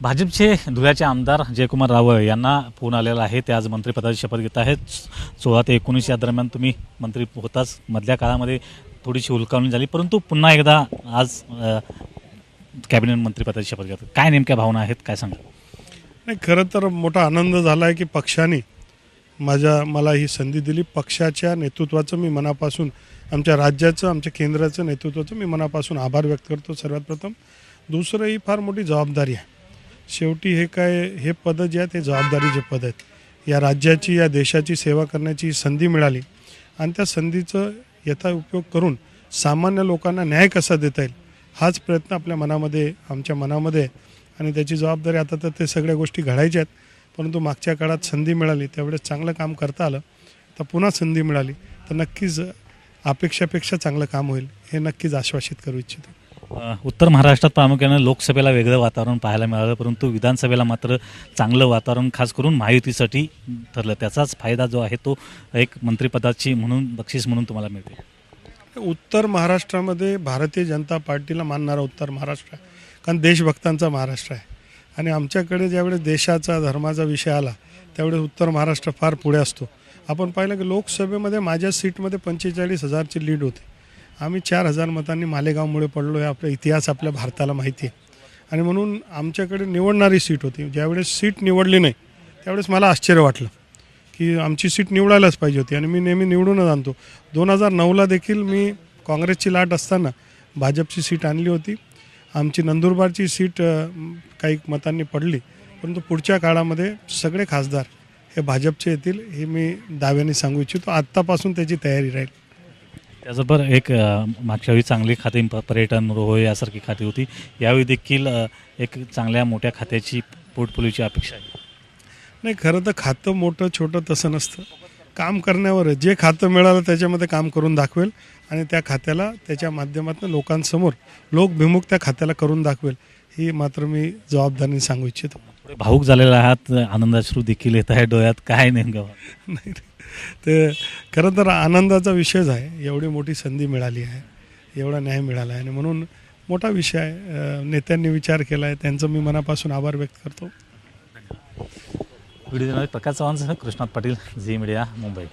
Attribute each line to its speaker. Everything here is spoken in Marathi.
Speaker 1: भाजपचे धुळ्याचे आमदार जयकुमार रावळ यांना फोन आलेला आहे. ते आज मंत्रिपदाची शपथ घेत आहेत. 16 ते 19 या दरम्यान तुम्ही मंत्री होताच. मधल्या काळामध्ये थोडीशी हुलकावणी झाली, परंतु पुन्हा एकदा आज कॅबिनेट मंत्रिपदाची शपथ घेतात. काय नेमक्या भावना आहेत, काय सांगा?
Speaker 2: नाही, खरं तर मोठा आनंद झाला आहे की पक्षाने मला ही संधी दिली. पक्षाच्या नेतृत्वाचं मी मनापासून, आमच्या राज्याचं, आमच्या केंद्राचं नेतृत्वाचं मी मनापासून आभार व्यक्त करतो सर्वात प्रथम. दुसरं, ही फार मोठी जबाबदारी आहे. शेवटी हे पद जे आहेत हे जबाबदारीचे पद आहेत. या राज्याची, या देशाची सेवा करण्याची संधी मिळाली आणि त्या संधीचं यथा उपयोग करून सामान्य लोकांना न्याय कसा देता येईल हाच प्रयत्न आपल्या मनामध्ये, आमच्या मनामध्ये. आणि त्याची जबाबदारी आता तर ते सगळ्या गोष्टी घडायच्या आहेत, परंतु मागच्या काळात संधी मिळाली त्यावेळेस चांगलं काम करता आलं. तर पुन्हा संधी मिळाली तर नक्कीच अपेक्षापेक्षा चांगलं काम होईल हे नक्कीच आश्वासित करू इच्छितो.
Speaker 1: उत्तर महाराष्ट्रात प्रामुख्यानं लोकसभेला वेगळं वातावरण पाहायला मिळालं, परंतु विधानसभेला मात्र चांगलं वातावरण खास करून महायुतीसाठी ठरलं. त्याचाच फायदा जो आहे तो एक मंत्रिपदाची बक्षीस म्हणून तुम्हाला मिळते.
Speaker 2: उत्तर महाराष्ट्रामध्ये भारतीय जनता पार्टीला मानणारा उत्तर महाराष्ट्र आहे, कारण देशभक्तांचा महाराष्ट्र आहे. आणि आमच्याकडे ज्यावेळेस देशाचा, धर्माचा विषय आला त्यावेळेस उत्तर महाराष्ट्र फार पुढे असतो. आपण पाहिलं की लोकसभेमध्ये माझ्या सीटमध्ये 45,000ची लीड होती. आम्ही 4,000 मतांनी मालेगावमुळे पडलो. हे आपला इतिहास आपल्या भारताला माहिती आहे. आणि म्हणून आमच्याकडे निवडणारी सीट होती. ज्यावेळेस सीट निवडली नाही त्यावेळेस मला आश्चर्य वाटलं की आमची सीट निवडायलाच पाहिजे होती आणि मी नेहमी निवडूनच आणतो. 2009ला देखील मी काँग्रेसची लाट असताना भाजपची सीट आणली होती. आमची नंदुरबारची सीट काही मतांनी पडली, परंतु पुढच्या काळामध्ये सगळे खासदार हे भाजपचे येतील हे मी दाव्याने सांगू इच्छितो. आत्तापासून त्याची तयारी राहील.
Speaker 1: त्याचबरोबर एक मागच्या वेळी चांगली खाती, पर्यटन, रोह यासारखी खाती होती. यावेळी देखील एक चांगल्या मोठ्या खात्याची, पोर्टफोलिओची अपेक्षा आहे.
Speaker 2: नाही, खरं तर खातं मोठं छोटं तसं नसतं, काम करण्यावर आहे. जे खातं मिळालं त्याच्यामध्ये काम करून दाखवेल आणि त्या खात्याला त्याच्या माध्यमातून लोकांसमोर लोकभिमुख त्या खात्याला करून दाखवेल ही मात्र मी जबाबदारीने सांगू इच्छितो.
Speaker 1: भाऊक झालेला आहात, आनंदाश्रू देखील येत आहे डोळ्यात. काय नेमकं?
Speaker 2: नाही, ते खरं तर आनंदाचा विषयच आहे. एवढी मोठी संधी मिळाली आहे, एवढा न्याय मिळाला आहे आणि म्हणून मोठा विषय आहे. नेत्यांनी विचार केला आहे, त्यांचं मी मनापासून आभार व्यक्त करतो.
Speaker 1: व्हिडिओ देणारे प्रकाश चव्हाणसह कृष्णात पाटील, झी मीडिया, मुंबई.